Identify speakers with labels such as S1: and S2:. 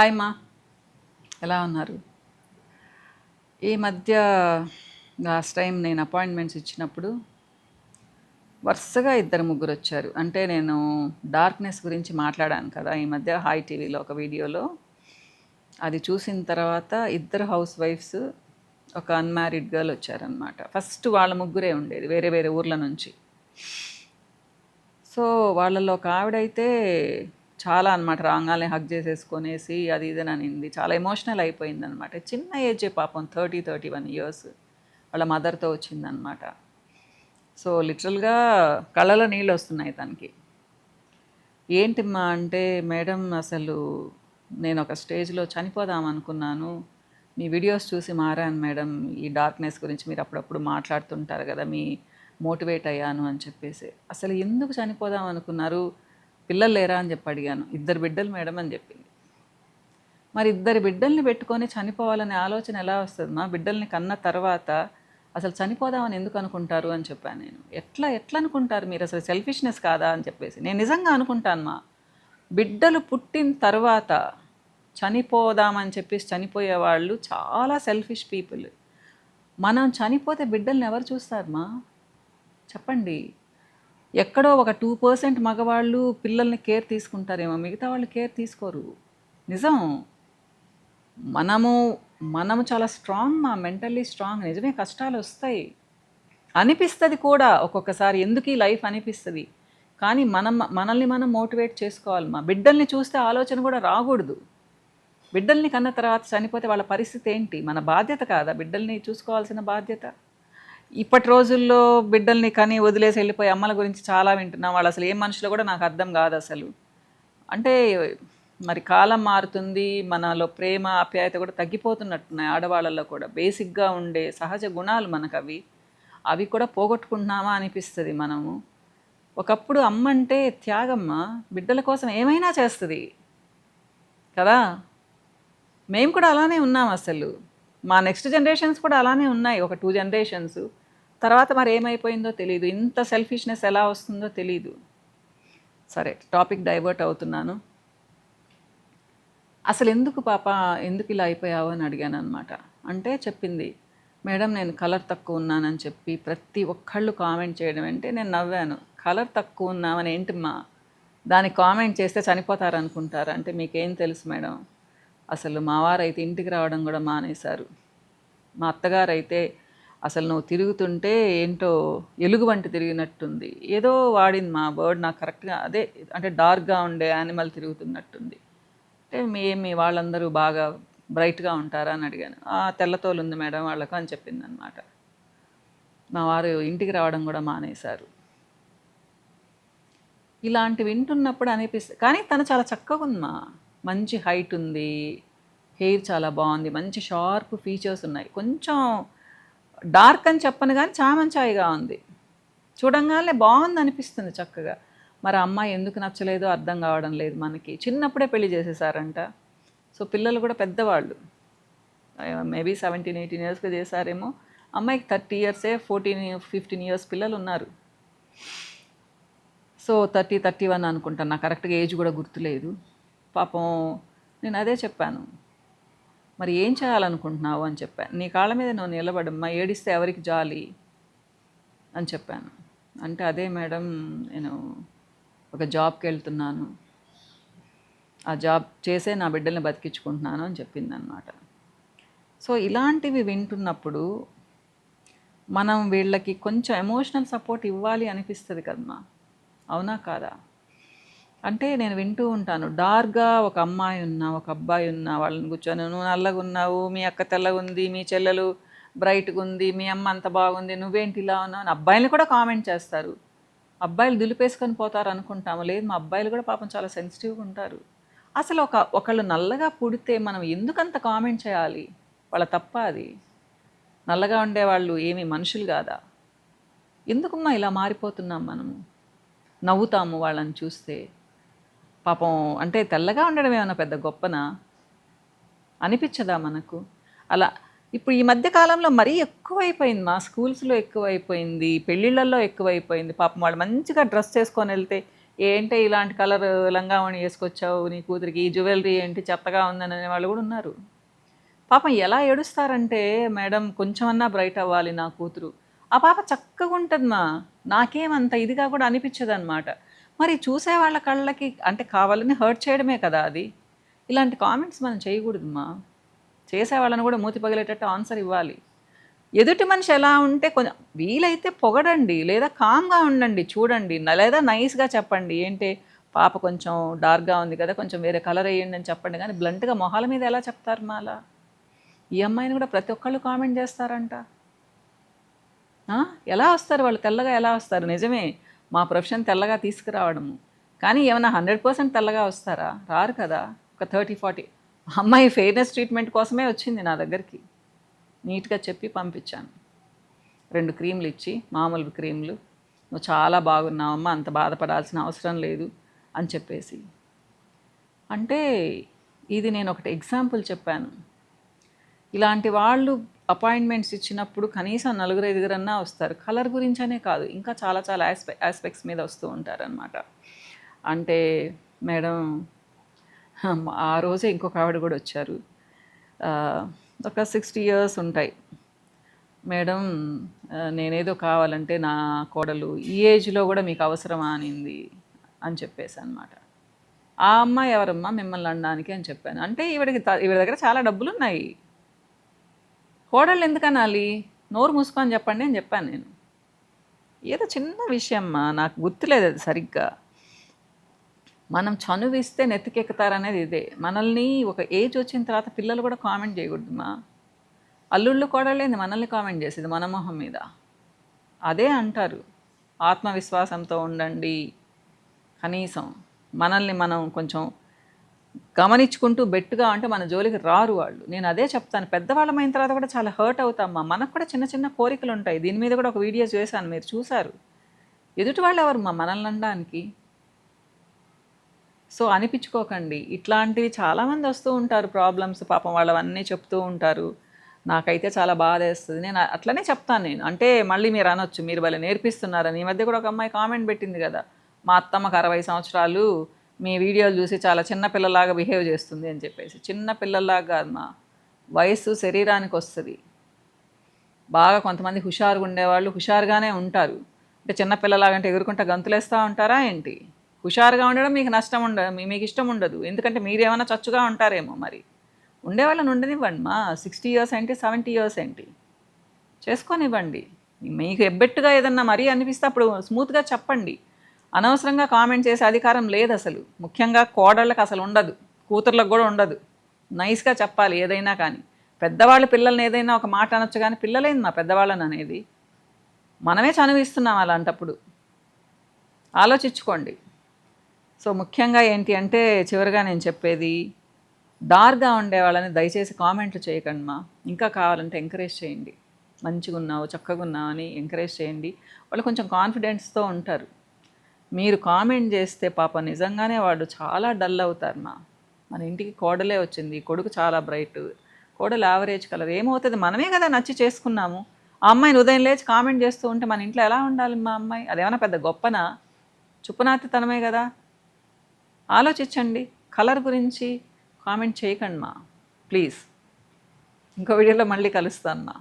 S1: Hi మా, ఎలా ఉన్నారు? ఈ మధ్య లాస్ట్ టైం నేను అపాయింట్మెంట్స్ ఇచ్చినప్పుడు వరుసగా ఇద్దరు ముగ్గురు వచ్చారు. అంటే నేను డార్క్నెస్ గురించి మాట్లాడాను కదా ఈ మధ్య హాయ్ టీవీలో ఒక వీడియోలో. అది చూసిన తర్వాత ఇద్దరు హౌస్ వైఫ్స్, ఒక అన్మ్యారీడ్ గర్ల్ వచ్చారనమాట. ఫస్ట్ వాళ్ళ ముగ్గురే ఉండేది, వేరే వేరే ఊర్ల నుంచి. సో వాళ్ళలో ఒక ఆవిడైతే చాలా అనమాట, రాగానే హగ్ చేసేసుకొనేసి అది ఇది అని అనింది. చాలా ఎమోషనల్ అయిపోయింది అనమాట. చిన్న ఏజే పాపం, 31 ఇయర్స్. వాళ్ళ మదర్తో వచ్చిందనమాట. సో లిటరల్గా కళ్ళలో నీళ్ళు వస్తున్నాయి తనకి. ఏంటిమ్మా అంటే, మేడం అసలు నేను ఒక స్టేజ్లో చనిపోదాం అనుకున్నాను, మీ వీడియోస్ చూసి మారాను మేడం, ఈ డార్క్నెస్ గురించి మీరు అప్పుడప్పుడు మాట్లాడుతుంటారు కదా, మీ మోటివేట్ అయ్యాను అని చెప్పేసి. అసలు ఎందుకు చనిపోదాం అనుకున్నారు, పిల్లలు లేరా అని చెప్పి అడిగాను. 2 బిడ్డలు మేడం అని చెప్పింది. మరి 2 బిడ్డల్ని పెట్టుకొని చనిపోవాలనే ఆలోచన ఎలా వస్తుంది మా? బిడ్డల్ని కన్న తర్వాత అసలు చనిపోదామని ఎందుకు అనుకుంటారు అని చెప్పాను నేను. ఎట్లా అనుకుంటారు మీరు, అసలు సెల్ఫిష్నెస్ కాదా అని చెప్పేసి. నేను నిజంగా అనుకుంటాను మా, బిడ్డలు పుట్టిన తర్వాత చనిపోదామని చెప్పేసి చనిపోయే వాళ్ళు చాలా సెల్ఫిష్ పీపుల్. మనం చనిపోతే బిడ్డల్ని ఎవరు చూస్తారు మా? చెప్పండి. ఎక్కడో ఒక 2% మగవాళ్ళు పిల్లల్ని కేర్ తీసుకుంటారేమో, మిగతా వాళ్ళు కేర్ తీసుకోరు. నిజం. మనము చాలా స్ట్రాంగ్ మా, మెంటల్లీ స్ట్రాంగ్. నిజమే, కష్టాలు వస్తాయి అనిపిస్తుంది కూడా ఒక్కొక్కసారి, ఎందుకు ఈ లైఫ్ అనిపిస్తుంది. కానీ మనల్ని మనం మోటివేట్ చేసుకోవాలి మా. బిడ్డల్ని చూస్తే ఆలోచన కూడా రాకూడదు. బిడ్డల్ని కన్న తర్వాత చనిపోతే వాళ్ళ పరిస్థితి ఏంటి? మన బాధ్యత కాదా బిడ్డల్ని చూసుకోవాల్సిన బాధ్యత? ఇప్పటి రోజుల్లో బిడ్డల్ని కని వదిలేసి వెళ్ళిపోయి అమ్మల గురించి చాలా వింటున్నాం. వాళ్ళు అసలు ఏం మనుషులో కూడా నాకు అర్థం కాదు అసలు. అంటే మరి కాలం మారుతుంది, మనలో ప్రేమ ఆప్యాయత కూడా తగ్గిపోతున్నట్టున్నాయి ఆడవాళ్ళల్లో కూడా. బేసిక్గా ఉండే సహజ గుణాలు మనకు అవి కూడా పోగొట్టుకుంటున్నామా అనిపిస్తుంది మనము. ఒకప్పుడు అమ్మ అంటే త్యాగమ్మ, బిడ్డల కోసం ఏమైనా చేస్తుంది కదా. మేము కూడా అలానే ఉన్నాం అసలు. మా నెక్స్ట్ జనరేషన్స్ కూడా అలానే ఉన్నాయి, ఒక 2 జనరేషన్స్ తర్వాత మరి ఏమైపోయిందో తెలియదు. ఇంత సెల్ఫిష్నెస్ ఎలా వస్తుందో తెలీదు. సరే, టాపిక్ డైవర్ట్ అవుతున్నాను. అసలు ఎందుకు పాప, ఎందుకు ఇలా అయిపోయావు అని అడిగాను అనమాట. అంటే చెప్పింది, మేడం నేను కలర్ తక్కువ ఉన్నానని చెప్పి ప్రతి ఒక్కళ్ళు కామెంట్ చేయడం. అంటే నేను నవ్వాను. కలర్ తక్కువ ఉన్నామని ఏంటమ్మా, దానికి కామెంట్ చేస్తే చనిపోతారనుకుంటారు అంటే మీకేం తెలుసు మేడం. అసలు మా వారైతే ఇంటికి రావడం కూడా మానేశారు. మా అత్తగారైతే అసలు నువ్వు తిరుగుతుంటే ఏంటో ఎలుగుబంటి తిరిగినట్టుంది, ఏదో వాడింది మా వర్డ్, నాకు కరెక్ట్గా అదే, అంటే డార్క్గా ఉండే యానిమల్ తిరుగుతున్నట్టుంది. అంటే మీ వాళ్ళందరూ బాగా బ్రైట్గా ఉంటారా అని అడిగాను. తెల్లతోలు ఉంది మేడం వాళ్ళకు అని చెప్పింది అనమాట. మా వారు ఇంటికి రావడం కూడా మానేశారు. ఇలాంటివి వింటున్నప్పుడు అనిపిస్తుంది. కానీ తను చాలా చక్కగా ఉందమ్మా, మంచి హైట్ ఉంది, హెయిర్ చాలా బాగుంది, మంచి షార్ప్ ఫీచర్స్ ఉన్నాయి. కొంచెం డార్క్ అని చెప్పను కానీ చామంచాయిగా ఉంది, చూడంగానే బాగుంది అనిపిస్తుంది చక్కగా. మరి అమ్మాయి ఎందుకు నచ్చలేదో అర్థం కావడం లేదు మనకి. చిన్నప్పుడే పెళ్లి చేసేసారంట. సో పిల్లలు కూడా పెద్దవాళ్ళు, మేబీ 17-18 ఇయర్స్గా చేశారేమో. అమ్మాయికి 30 ఇయర్సే, 14-15 ఇయర్స్ పిల్లలు ఉన్నారు. సో 30-31 అనుకుంటాను, నాకు కరెక్ట్గా ఏజ్ కూడా గుర్తులేదు. పాపం నేను అదే చెప్పాను, మరి ఏం చేయాలనుకుంటున్నావు అని చెప్పాను. నీ కాళ్ళ మీద నువ్వు నిలబడమ్మా, ఏడిస్తే ఎవరికి జాలి అని చెప్పాను. అంటే అదే మేడం, నేను ఒక జాబ్కి వెళ్తున్నాను, ఆ జాబ్ చేసే నా బిడ్డల్ని బతికించుకుంటున్నాను అని చెప్పింది అనమాట. సో ఇలాంటివి వింటున్నప్పుడు మనం వీళ్ళకి కొంచెం ఎమోషనల్ సపోర్ట్ ఇవ్వాలి అనిపిస్తుంది కదమ్మా, అవునా కాదా? అంటే నేను వింటూ ఉంటాను, డార్క్గా ఒక అమ్మాయి ఉన్నా ఒక అబ్బాయి ఉన్నా వాళ్ళని కూర్చొని, నువ్వు నల్లగా ఉన్నావు, మీ అక్క తెల్లగా ఉంది, మీ చెల్లెలు బ్రైట్గా ఉంది, మీ అమ్మ అంత బాగుంది, నువ్వేంటి ఇలా ఉన్నావు అని అబ్బాయిలు కూడా కామెంట్ చేస్తారు. అబ్బాయిలు దులిపేసుకొని పోతారు అనుకుంటాము, లేదు మా అబ్బాయిలు కూడా పాపం చాలా సెన్సిటివ్గా ఉంటారు. అసలు ఒకళ్ళు నల్లగా పుడితే మనం ఎందుకంత కామెంట్ చేయాలి? వాళ్ళ తప్ప అది? నల్లగా ఉండేవాళ్ళు ఏమీ మనుషులు కాదా? ఎందుకమ్మా ఇలా మారిపోతున్నాం మనము? నవ్వుతాము వాళ్ళని చూస్తే. పాపం అంటే తెల్లగా ఉండడం ఏమైనా పెద్ద గొప్పనా అనిపించదా మనకు? అలా ఇప్పుడు ఈ మధ్య కాలంలో మరీ ఎక్కువైపోయింది మా, స్కూల్స్లో ఎక్కువైపోయింది, పెళ్ళిళ్ళల్లో ఎక్కువైపోయింది. పాపం వాళ్ళు మంచిగా డ్రెస్ చేసుకొని వెళ్తే ఏంటి ఇలాంటి కలర్ లంగావణి వేసుకొచ్చావు నీ కూతురికి, ఈ జ్యువెలరీ ఏంటి చెత్తగా ఉందని అనే వాళ్ళు కూడా ఉన్నారు. పాపం ఎలా ఏడుస్తారంటే, మేడం కొంచెమన్నా బ్రైట్ అవ్వాలి నా కూతురు. ఆ పాప చక్కగా ఉంటుందమ్మా, నాకేమంత ఇదిగా కూడా అనిపించదనమాట. మరి చూసే వాళ్ళ కళ్ళకి అంటే కావాలని హర్ట్ చేయడమే కదా అది. ఇలాంటి కామెంట్స్ మనం చేయకూడదమ్మా. చేసేవాళ్ళని కూడా మూతి పగిలేటట్టు ఆన్సర్ ఇవ్వాలి. ఎదుటి మనిషి ఎలా ఉంటే కొంచెం వీలైతే పొగడండి, లేదా కామ్గా ఉండండి, చూడండి, లేదా నైస్గా చెప్పండి. ఏంటి పాప కొంచెం డార్క్గా ఉంది కదా, కొంచెం వేరే కలర్ వేయండి అని చెప్పండి. కానీ బ్లంట్గా మొహాల మీద ఎలా చెప్తారు మా అలా? ఈ అమ్మాయిని కూడా ప్రతి ఒక్కళ్ళు కామెంట్ చేస్తారంట. ఎలా వస్తారు వాళ్ళు, తెల్లగా ఎలా వస్తారు? నిజమే, మా ప్రొఫెషన్ తెల్లగా తీసుకురావడము. కానీ ఏమైనా 100% తెల్లగా వస్తారా? రారు కదా. ఒక 30-40 అమ్మాయి ఫెయిర్నెస్ ట్రీట్మెంట్ కోసమే వచ్చింది నా దగ్గరికి. నీట్గా చెప్పి పంపించాను. 2 క్రీములు ఇచ్చి, మామూలు క్రీములు, నువ్వు చాలా బాగున్నావమ్మా, అంత బాధపడాల్సిన అవసరం లేదు అని చెప్పేసి. అంటే ఇది నేను ఒకటి ఎగ్జాంపుల్ చెప్పాను. ఇలాంటి వాళ్ళు అపాయింట్మెంట్స్ ఇచ్చినప్పుడు కనీసం 4-5 వస్తారు. కలర్ గురించనే కాదు, ఇంకా చాలా చాలా ఆస్పెక్ట్స్ మీద వస్తూ ఉంటారనమాట. అంటే మేడం, ఆ రోజే ఇంకొక ఆవిడ కూడా వచ్చారు. ఒక 60 years ఉంటాయి. మేడం, నేనేదో కావాలంటే నా కోడలు ఈ ఏజ్లో కూడా మీకు అవసరమా అనింది అని చెప్పేసి అనమాట. ఆ అమ్మాయి ఎవరమ్మా మిమ్మల్ని అనడానికి అని చెప్పాను. అంటే ఈవిడ దగ్గర చాలా డబ్బులు ఉన్నాయి, కోడళ్ళు ఎందుకు అనాలి, నోరు మూసుకొని చెప్పండి అని చెప్పాను నేను. ఏదో చిన్న విషయమ్మా, నాకు గుర్తులేదు అది సరిగ్గా. మనం చనువిస్తే నెత్తికెక్కుతారనేది ఇదే. మనల్ని ఒక ఏజ్ వచ్చిన తర్వాత పిల్లలు కూడా కామెంట్ చేయకూడదుమా. అల్లుళ్ళు కోడళ్ళేంది మనల్ని కామెంట్ చేసేది మన మొహం మీద. అదే అంటారు, ఆత్మవిశ్వాసంతో ఉండండి. కనీసం మనల్ని మనం కొంచెం గమనించుకుంటూ బెట్టుగా అంటే మన జోలికి రారు వాళ్ళు. నేను అదే చెప్తాను. పెద్దవాళ్ళమైన తర్వాత కూడా చాలా హర్ట్ అవుతామ్మా. మనకు కూడా చిన్న చిన్న కోరికలు ఉంటాయి. దీని మీద కూడా ఒక వీడియో చేశాను, మీరు చూశారు. ఎదుటి వాళ్ళు ఎవరమ్మా మనల్ని అనడానికి? సో అనిపించుకోకండి. ఇట్లాంటివి చాలామంది వస్తూ ఉంటారు ప్రాబ్లమ్స్, పాపం వాళ్ళవన్నీ చెప్తూ ఉంటారు. నాకైతే చాలా బాధేస్తుంది. నేను అట్లనే చెప్తాను నేను. అంటే మళ్ళీ మీరు అనొచ్చు, మీరు భలే నేర్పిస్తున్నారని. ఈ మధ్య కూడా ఒక అమ్మాయి కామెంట్ పెట్టింది కదా, మా అత్తమ్మకు 60 సంవత్సరాలు, మీ వీడియోలు చూసి చాలా చిన్న పిల్లలాగా బిహేవ్ చేస్తుంది అని చెప్పేసి. చిన్న పిల్లల్లాగా కాదు మా, వయసు శరీరానికి వస్తుంది. బాగా కొంతమంది హుషారుగా ఉండేవాళ్ళు హుషారుగానే ఉంటారు. అంటే చిన్నపిల్లలాగంటే ఎగురుకుంటా గంతులేస్తూ ఉంటారా ఏంటి? హుషారుగా ఉండడం మీకు నష్టం ఉండదు, మీకు ఇష్టం ఉండదు. ఎందుకంటే మీరేమైనా చచ్చుగా ఉంటారేమో. మరి ఉండేవాళ్ళని ఉండనివ్వండి మా. 60 years ఏంటి, 70 years ఏంటి, చేసుకొనివ్వండి. మీకు ఎబ్బెట్టుగా ఏదన్నా మరీ అనిపిస్తే అప్పుడు స్మూత్గా చెప్పండి. అనవసరంగా కామెంట్ చేసే అధికారం లేదు అసలు. ముఖ్యంగా కోడళ్ళకి అసలు ఉండదు, కూతుర్లకు కూడా ఉండదు. నైస్గా చెప్పాలి ఏదైనా కానీ. పెద్దవాళ్ళు పిల్లల్ని ఏదైనా ఒక మాట అనొచ్చు, కానీ పిల్లలేంది మా పెద్దవాళ్ళని అనేది? మనమే చనువిస్తున్నాం అలాంటప్పుడు. ఆలోచించుకోండి. సో ముఖ్యంగా ఏంటి అంటే, చివరిగా నేను చెప్పేది, డార్క్గా ఉండే వాళ్ళని దయచేసి కామెంట్లు చేయకండి మా. ఇంకా కావాలంటే ఎంకరేజ్ చేయండి. మంచిగా ఉన్నావు, చక్కగా ఉన్నావు అని ఎంకరేజ్ చేయండి. వాళ్ళు కొంచెం కాన్ఫిడెన్స్తో ఉంటారు. మీరు కామెంట్ చేస్తే పాప నిజంగానే వాడు చాలా డల్ అవుతారు మా. మన ఇంటికి కోడలే వచ్చింది, కొడుకు చాలా బ్రైట్, కోడలు యావరేజ్ కలర్. ఏమవుతుంది, మనమే కదా నచ్చి చేసుకున్నాము. ఆ అమ్మాయిని ఉదయం లేచి కామెంట్ చేస్తూ ఉంటే మన ఇంట్లో ఎలా ఉండాలి మా అమ్మాయి? అదేమన్నా పెద్ద గొప్పనా? చుప్పనాతితనమే కదా. ఆలోచించండి. కలర్ గురించి కామెంట్ చేయకండి మా, ప్లీజ్. ఇంకో వీడియోలో మళ్ళీ కలుస్తాను మా.